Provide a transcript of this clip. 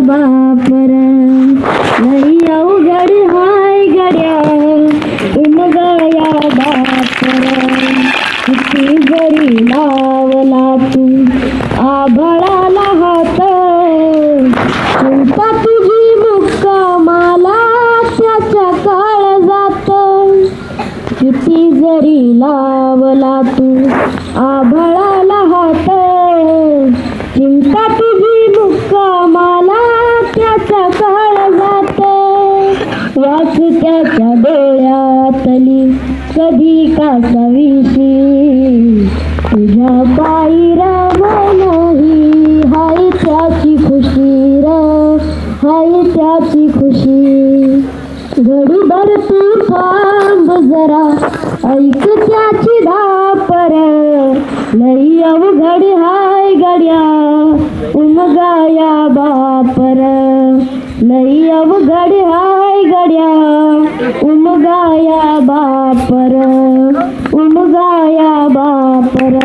बापर, लई अवघड हाय गड्या उमगाया बापर. किती जरी लावला तू आभाळाला हात, चिंता तुझी मुक्कामाला त्याच्या काळजात. किती जरी लावला तू आभाळाला हात, चिंता तुझी मुक्कामाला त्याच्या काळजात. वास त्याच्या डोळ्यातली कधी कासावीशी, तुझ्या पायी नाही हाय त्याची खुशी र, हाय त्याची खुशी. घडीभर तू थांब जरा ऐक त्याची धापर, लई अवघड हाय गड्या उमगाया बापर. लई अवघड हाय गड्या उमगाया बापर, उमगाया बापर.